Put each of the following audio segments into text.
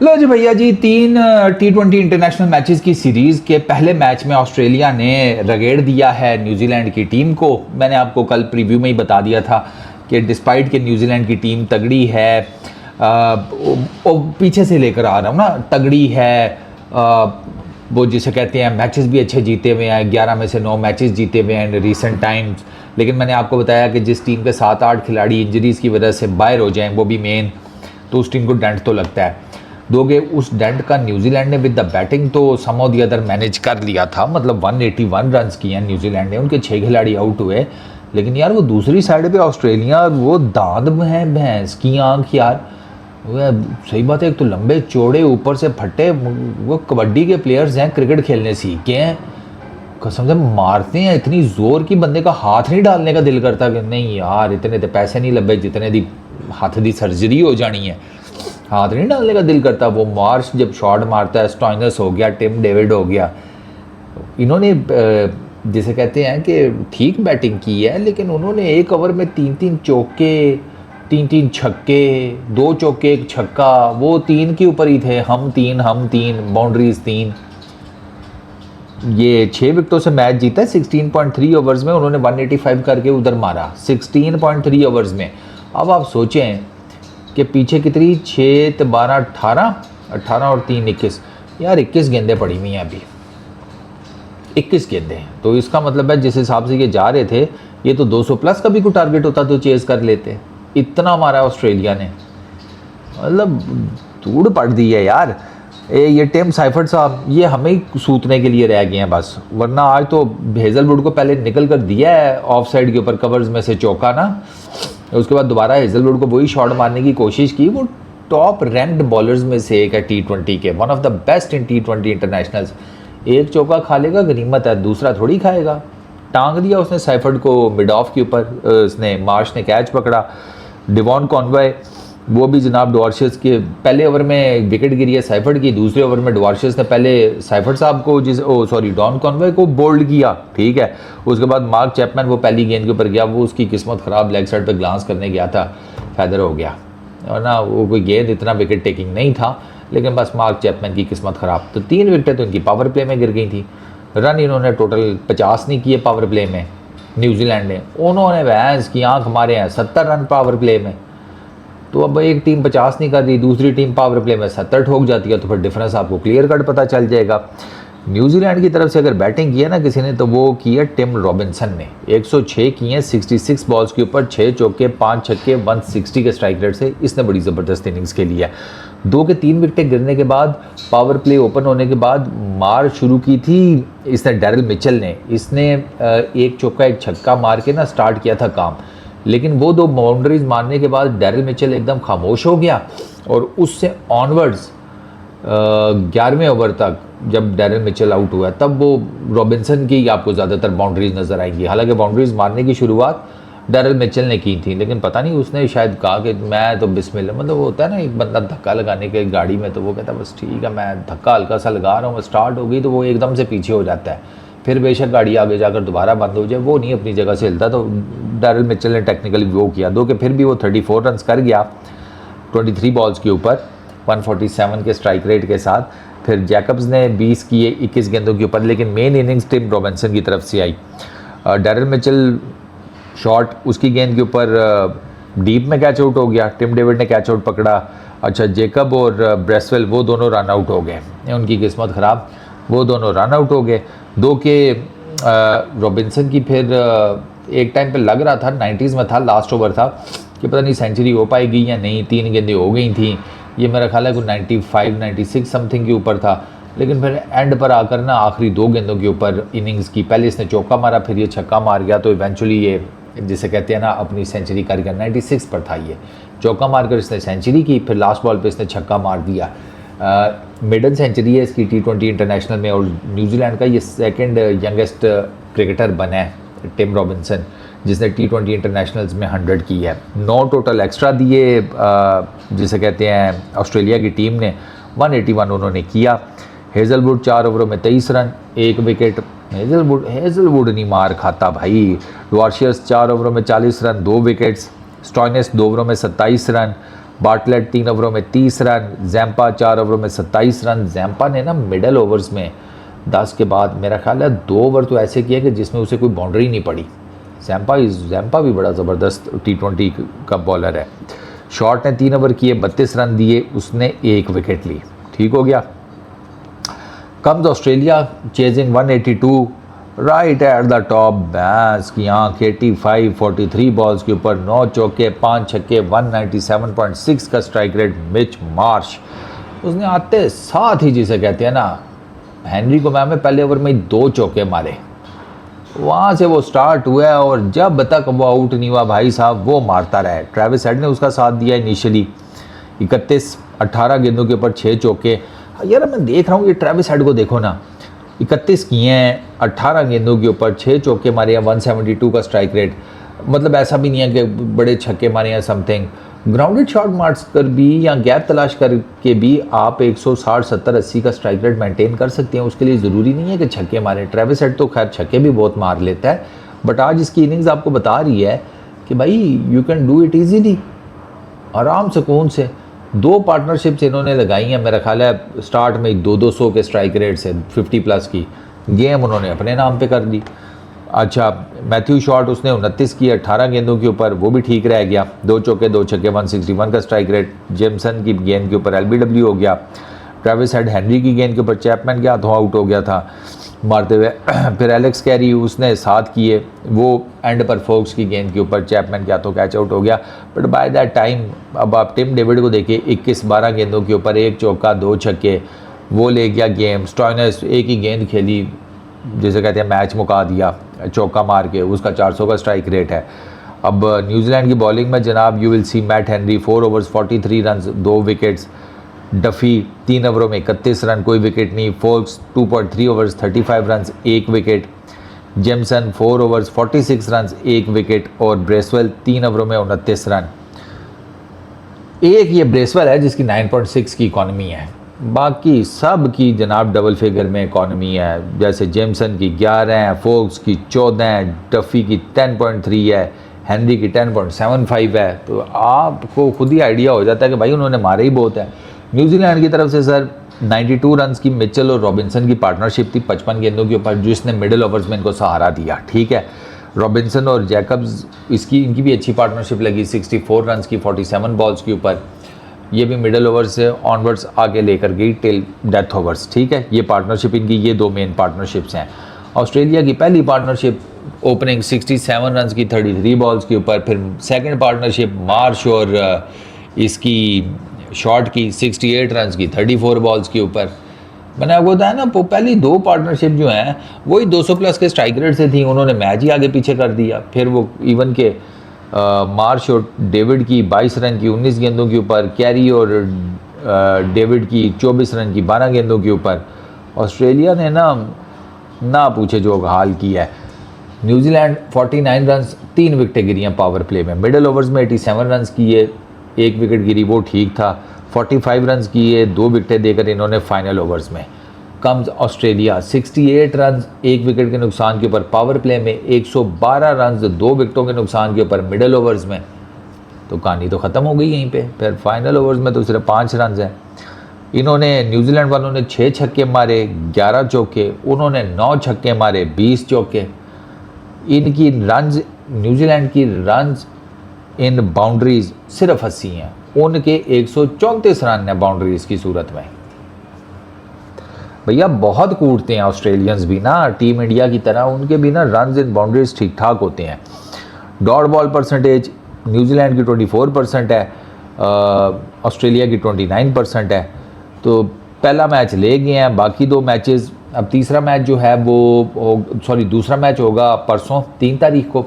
लो जी भैया जी, 3 T20 international matches की series के पहले मैच में ऑस्ट्रेलिया ने रगेड़ दिया है न्यूजीलैंड की टीम को। मैंने आपको कल प्रीव्यू में ही बता दिया था कि डिस्पाइट कि न्यूजीलैंड की टीम तगड़ी है, पीछे से लेकर आ रहा हूँ ना, तगड़ी है, वो जिसे कहते हैं मैचेस भी अच्छे जीते हुए हैं, 11 में से 9 मैचेस जीते हुए हैं इन रिसेंट टाइम्स। लेकिन मैंने आपको बताया कि जिस टीम के 7-8 खिलाड़ी इंजरीज़ की वजह से बाहर हो जाएं, वो भी मेन, तो उस टीम को डेंट तो लगता है। दोगे उस डेंट का न्यूजीलैंड ने विद द बैटिंग तो सम ऑफ द अदर मैनेज कर लिया था। मतलब 181 रन किए हैं न्यूजीलैंड ने, उनके 6 खिलाड़ी आउट हुए। लेकिन यार वो दूसरी साइड पे ऑस्ट्रेलिया, वो दांत में है भैंस की आंख यार। वो सही बात है, एक तो लंबे चौड़े ऊपर से फटे, वो कबड्डी के प्लेयर्स हैं, क्रिकेट खेलने सीख के हैं, कसम से मारते हैं इतनी जोर की बंदे का हाथ नहीं डालने का दिल करता कि नहीं यार इतने तो पैसे नहीं लगे जितने दी हाथ दी सर्जरी हो जानी है, हाथ नहीं डालने का दिल करता। वो मार्श जब शॉट मारता है, स्टॉइनस हो गया, टिम डेविड हो गया, इन्होंने जिसे कहते हैं कि ठीक बैटिंग की है। लेकिन उन्होंने एक ओवर में 3-3 चौके, 3-3 छक्के, 2 चौके 1 छक्का, वो 3 के ऊपर ही थे, हम 3 बाउंड्रीज 3। ये 6 विकेटों से मैच जीता है 16.3 ओवर्स में। उन्होंने 185 करके उधर मारा 16.3 ओवर्स में। अब आप सोचें कि पीछे कितनी 6 तो 12 18 और 3 21, यार 21 गेंदें पड़ी हुई हैं अभी, 21 गेंदें। तो इसका मतलब है जिस हिसाब से ये जा रहे थे, ये तो 200 प्लस का भी कोई टारगेट होता तो चेज कर लेते। इतना मारा ऑस्ट्रेलिया ने, मतलब धूड़ पड़ दी है यार। ये टिम साइफर्ट साहब ये हमें ही सूतने के लिए रह गए हैं बस, वरना आज तो हेजलवुड को पहले निकल कर दिया है ऑफ साइड के ऊपर कवर्स में से चौका ना, उसके बाद दोबारा हेजलवुड को वही शॉट मारने की कोशिश की। वो टॉप रैंक्ड बॉलर्स में से एक है T20 के, one of the best in T20 internationals. एक चौका खा लेगा गनीमत है, दूसरा थोड़ी खाएगा। टांग दिया उसने साइफर्ड को मिड ऑफ के ऊपर, उसने मार्श ने कैच पकड़ा। डिवॉन कॉनवे वो भी जनाब डवार्शियस के पहले ओवर में विकेट गिरी है साइफर्ड की, दूसरे ओवर में डवार्शियस ने पहले साइफर्ड साहब को डॉन कॉनवे को बोल्ड किया, ठीक है। उसके बाद मार्क चैपमैन वो पहली गेंद के ऊपर गया, वो उसकी किस्मत ख़राब, लेग साइड पे ग्लांस करने गया था, फैदर हो गया, और ना वो कोई गेंद इतना विकेट टेकिंग नहीं था, लेकिन बस मार्क चैपमैन की किस्मत ख़राब। तो 3 विकेटें तो इनकी पावर प्ले में गिर गई थी। रन इन्होंने टोटल 50 नहीं किए पावर प्ले में न्यूजीलैंड ने, उन्होंने भैंस की आँख मारे हैं 70 रन पावर प्ले में। तो अब एक टीम 50 नहीं कर रही, दूसरी टीम पावर प्ले में 70 ठोक जाती है, तो फिर डिफरेंस आपको क्लियर कट पता चल जाएगा। न्यूजीलैंड की तरफ से अगर बैटिंग की है ना किसी ने, तो वो की है टिम रॉबिन्सन ने। 106 किए हैं 66 बॉल्स के ऊपर, 6 चौके 5 छक्के, 160 के स्ट्राइक रेट से इसने बड़ी ज़बरदस्त इनिंग्स खेली है। 2 के 3 विकेटें गिरने के बाद, पावर प्ले ओपन होने के बाद मार शुरू की थी इसने, डैरिल मिचेल ने। इसने 1 चौका 1 छक्का मार के ना स्टार्ट किया था काम, लेकिन वो 2 बाउंड्रीज मारने के बाद डैरिल मिचेल एकदम खामोश हो गया, और उससे ऑनवर्ड्स 11वें ओवर तक जब डैरिल मिचेल आउट हुआ, तब वो रॉबिन्सन की आपको ज़्यादातर बाउंड्रीज नज़र आएंगी। हालांकि बाउंड्रीज मारने की शुरुआत डैरिल मिचेल ने की थी, लेकिन पता नहीं उसने शायद कहा कि मैं तो बिस्मिल्लाह, मतलब वो होता है ना एक बंदा धक्का लगाने के गाड़ी में, तो वो कहता है बस ठीक है मैं धक्का हल्का सा लगा रहा हूँ, स्टार्ट हो गई तो वो एकदम से पीछे हो जाता है, फिर बेशक गाड़ी आगे जाकर दोबारा बंद हो जाए, वो नहीं अपनी जगह से हिलता। तो डैरिल मिचेल ने टेक्निकली वो किया, 2 के फिर भी वो 34 रन कर गया 23 बॉल्स के ऊपर, 147 के स्ट्राइक रेट के साथ। फिर जैकब्स ने 20 किए 21 गेंदों के ऊपर, लेकिन मेन इनिंग्स टिम रॉबिन्सन की तरफ से आई। डैरिल मिचेल शॉट उसकी गेंद के ऊपर डीप में कैच आउट हो गया, टिम डेविड ने कैच आउट पकड़ा। अच्छा, जैकब और ब्रेसवेल वो दोनों रन आउट हो गए, उनकी किस्मत ख़राब, वो दोनों रन आउट हो गए। 2 के रॉबिन्सन की फिर एक टाइम पे लग रहा था 90s में था, लास्ट ओवर था, कि पता नहीं सेंचुरी हो पाएगी या नहीं, 3 गेंदें हो गई थी, ये मेरा ख्याल है कोई 95-96 समथिंग के ऊपर था। लेकिन फिर एंड पर आकर ना आखिरी 2 गेंदों के ऊपर इनिंग्स की, पहले इसने चौका मारा, फिर ये छक्का मार गया, तो इवेंचुअली ये जिसे कहते हैं ना अपनी सेंचुरी कर गया। 96 पर था ये, चौका मारकर इसने सेंचुरी की, फिर लास्ट बॉल पे इसने छक्का मार दिया। मिडन सेंचुरी है इसकी T20 इंटरनेशनल में, और न्यूजीलैंड का ये 2nd यंगेस्ट क्रिकेटर बना है टिम रॉबिन्सन, जिसने T20 इंटरनेशनल्स में 100 की है। 9 टोटल एक्स्ट्रा दिए जिसे कहते हैं ऑस्ट्रेलिया की टीम ने, 181 उन्होंने किया। हेजलवुड 4 ओवरों में 23 रन 1 विकेट, हेजलवुड नहीं मार खाता भाई। डवार्शियस 4 ओवरों में 40 रन 2 विकेट्स, स्टॉइनस 2 ओवरों में 27 रन, बार्टलेट 3 ओवरों में 30 रन, जैम्पा 4 ओवरों में 27 रन। जैम्पा ने ना मिडल ओवर्स में 10 के बाद मेरा ख्याल है 2 ओवर तो ऐसे किए कि जिसमें उसे कोई बाउंड्री नहीं पड़ी। जैम्पा भी बड़ा ज़बरदस्त T20 का बॉलर है। शॉर्ट ने 3 ओवर किए, 32 रन दिए, उसने 1 विकेट ली, ठीक हो गया। Comes Australia chasing 182 right at the top. बैंस की आंख 85 43 बॉल्स के ऊपर 9 चौके 5 छक्के 197.6 का स्ट्राइक रेट। मिच मार्श उसने आते साथ ही जिसे कहते हैं ना हेनरी को मैम पहले ओवर में 2 चौके मारे, वहाँ से वो स्टार्ट हुआ है और जब तक वो आउट नहीं हुआ भाई साहब वो मारता रहा। ट्रेविस हेड ने उसका साथ दिया इनिशियली 18 गेंदों के ऊपर 6 चौके। यार मैं देख रहा हूँ ये ट्रेविस हेड को देखो ना, 31 किए हैं, 18 गेंदों के ऊपर 6 चौके मारे हैं, 172 का स्ट्राइक रेट। मतलब ऐसा भी नहीं है कि बड़े छक्के मारे हैं समथिंग। ग्राउंडेड शॉट मार कर भी या गैप तलाश करके भी आप 160 70 80 का स्ट्राइक रेट मेंटेन कर सकते हैं। उसके लिए ज़रूरी नहीं है कि छक्के मारें। ट्रेविस हेड तो खैर छक्के भी बहुत मार लेता है, बट आज इसकी इनिंग्स आपको बता रही है कि भाई you can do it easily, आराम सुकून से। 2 पार्टनरशिप्स इन्होंने लगाई हैं, मेरा ख्याल है स्टार्ट में 200 के स्ट्राइक रेट से 50 प्लस की गेम उन्होंने अपने नाम पे कर दी। अच्छा मैथ्यू शॉट उसने 29 की 18 गेंदों के ऊपर, वो भी ठीक रह गया, 2 चौके 2 छक्के 161 का स्ट्राइक रेट। जेमसन की गेंद के ऊपर LBW हो गया। ट्रेविस हेड हेनरी की गेंद के ऊपर चैपमैन के हाथों आउट हो गया था मारते हुए। फिर एलेक्स कैरी उसने 7 किए, वो एंड पर फोक्स की गेंद के ऊपर चैपमैन के हाथों कैच आउट हो गया। बट बाय दैट टाइम अब आप टिम डेविड को देखिए, 21-12 गेंदों के ऊपर 1 चौका 2 छक्के, वो ले गया गेम। स्टॉइनस एक ही गेंद खेली, जैसे कहते हैं मैच मुका दिया चौका मार के, उसका 400 का स्ट्राइक रेट है। अब न्यूजीलैंड की बॉलिंग में जनाब you will see Matt Henry 4 overs 43 run 2 wickets. Duffy 3 ओवरों में 31 रन, कोई विकेट नहीं। Foulkes 2.3 overs 35 run 1 wicket. Jamieson 4 overs 46 run 1 wicket. और ब्रेसवेल 3 ओवरों में 29 रन। एक ये ब्रेसवेल है जिसकी 9.6 की इकॉनमी है, बाकी सब की जनाब डबल फिगर में इकॉनमी है। जैसे जेमसन की 11 है, फोक्स की 14 है, डफ़ी की 10.3 है, हेनरी की 10.75 है। तो आपको खुद ही आइडिया हो जाता है कि भाई उन्होंने मारे ही बहुत है। न्यूजीलैंड की तरफ से सर 92 रन की मिचेल और रॉबिन्सन की पार्टनरशिप थी 55 गेंदों के ऊपर, जिसने मिडिल ओवर्स में इनको सहारा दिया, ठीक है। रॉबिन्सन और जैकब्स इनकी भी अच्छी पार्टनरशिप लगी 64 रन की 47 बॉल्स के ऊपर। ये भी मिडिल ओवर से ऑनवर्ड्स आगे लेकर गई टिल डेथ ओवर्स, ठीक है। ये पार्टनरशिप इनकी ये 2 मेन पार्टनरशिप्स हैं। ऑस्ट्रेलिया की पहली पार्टनरशिप ओपनिंग 67 रन की 33 बॉल्स के ऊपर, फिर सेकंड पार्टनरशिप मार्श और इसकी शॉट की 68 रन की 34 बॉल्स के ऊपर। मैंने आपको बताया ना वो पहली 2 पार्टनरशिप जो हैं वही 200 प्लस के स्ट्राइक रेट से थी, उन्होंने मैच ही आगे पीछे कर दिया। फिर वो इवन के मार्श और डेविड की 22 रन की 19 गेंदों के ऊपर, कैरी और डेविड की 24 रन की 12 गेंदों के ऊपर। ऑस्ट्रेलिया ने ना पूछे जो हाल किया है। न्यूजीलैंड 49 रन 3 विकेटें गिरी हैं पावर प्ले में। मिडिल ओवर्स में 87 रन किए, 1 विकेट गिरी, वो ठीक था। 45 रन किए, 2 विकेटें देकर इन्होंने फाइनल ओवर्स में। कम्स ऑस्ट्रेलिया 68 रन 1 विकेट के नुकसान के ऊपर पावर प्ले में, 112 रन 2 विकेटों के नुकसान के ऊपर मिडिल ओवर्स में। तो कहानी तो ख़त्म हो गई यहीं पे। फिर फाइनल ओवर्स में तो सिर्फ 5 रन हैं। इन्होंने न्यूजीलैंड वालों ने 6 छक्के मारे 11 चौके, उन्होंने 9 छक्के मारे 20 चौके। इनकी रन्स न्यूजीलैंड की रन्स इन बाउंड्रीज सिर्फ 80 हैं, उनके 134 रन हैं बाउंड्रीज की सूरत में। भैया बहुत कूटते हैं ऑस्ट्रेलियंस भी ना, टीम इंडिया की तरह उनके भी ना रन्स इन बाउंड्रीज ठीक ठाक होते हैं। डॉट बॉल परसेंटेज न्यूजीलैंड की 24% है, ऑस्ट्रेलिया की 29% है। तो पहला मैच ले गए हैं, बाकी 2 मैचेस। अब तीसरा मैच जो है दूसरा मैच होगा परसों 3 तारीख को,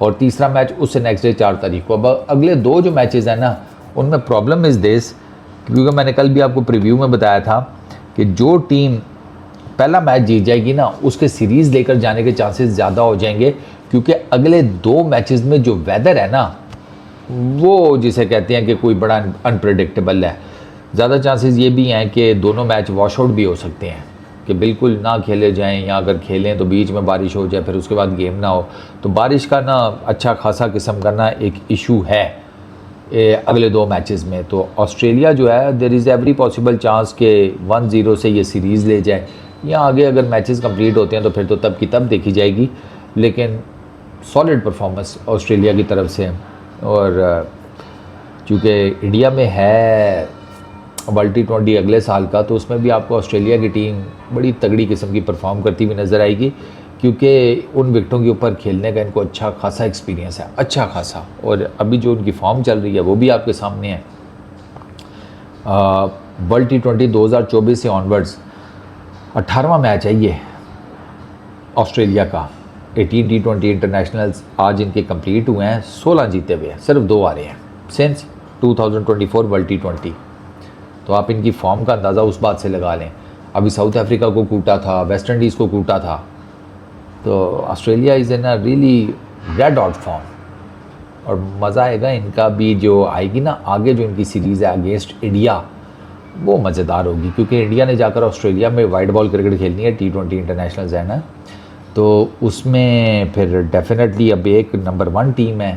और तीसरा मैच उससे नेक्स्ट डे 4 तारीख को। अब अगले 2 जो मैचेस हैं ना उनमें प्रॉब्लम इज़ दिस, क्योंकि मैंने कल भी आपको प्रीव्यू में बताया था कि जो टीम पहला मैच जीत जाएगी ना उसके सीरीज़ लेकर जाने के चांसेस ज़्यादा हो जाएंगे, क्योंकि अगले 2 मैचेस में जो वेदर है ना वो जिसे कहते हैं कि कोई बड़ा अनप्रेडिक्टेबल है। ज़्यादा चांसेस ये भी हैं कि दोनों मैच वॉश आउट भी हो सकते हैं, कि बिल्कुल ना खेले जाएं, या अगर खेलें तो बीच में बारिश हो जाए, फिर उसके बाद गेम ना हो। तो बारिश का ना अच्छा खासा किस्म का ना एक इशू है। अगले 2 मैचेस में। तो ऑस्ट्रेलिया जो है there is every possible chance कि 1-0 से ये सीरीज़ ले जाए, या आगे अगर मैचेस कंप्लीट होते हैं तो फिर तो तब की तब देखी जाएगी। लेकिन सॉलिड परफॉर्मेंस ऑस्ट्रेलिया की तरफ से। और चूँकि इंडिया में है वर्ल्ड T20 अगले साल का, तो उसमें भी आपको ऑस्ट्रेलिया की टीम बड़ी तगड़ी किस्म की परफॉर्म करती हुई नज़र आएगी, क्योंकि उन विकेटों के ऊपर खेलने का इनको अच्छा खासा एक्सपीरियंस है, अच्छा खासा। और अभी जो उनकी फॉर्म चल रही है वो भी आपके सामने है। वर्ल्ड T20 2024 से ऑनवर्ड्स 18वां मैच है ये ऑस्ट्रेलिया का। 18 T20 इंटरनेशनल्स आज इनके कंप्लीट हुए हैं, 16 जीते हुए हैं, सिर्फ 2 आ रहे हैं सिंस 2024 वर्ल्ड T20। तो आप इनकी फॉर्म का अंदाज़ा उस बात से लगा लें। अभी साउथ अफ्रीका को कूटा था, वेस्ट इंडीज़ को कूटा था, तो Australia is in a really red hot form. और मज़ा आएगा इनका भी, जो आएगी ना आगे जो इनकी सीरीज़ है अगेंस्ट इंडिया, वो मज़ेदार होगी, क्योंकि इंडिया ने जाकर ऑस्ट्रेलिया में वाइट बॉल क्रिकेट खेलनी है, T20 इंटरनेशनल्स है ना, तो उसमें फिर डेफिनेटली अब एक नंबर 1 टीम है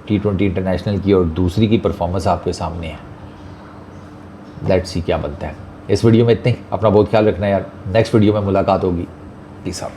T20 इंटरनेशनल की, और दूसरी की परफॉर्मेंस आपके सामने है। लेट्स सी क्या बनता है। इस वीडियो में इतने ही। अपना बहुत ख्याल रखना यार, नेक्स्ट वीडियो में मुलाकात होगी। प्लीज़ आप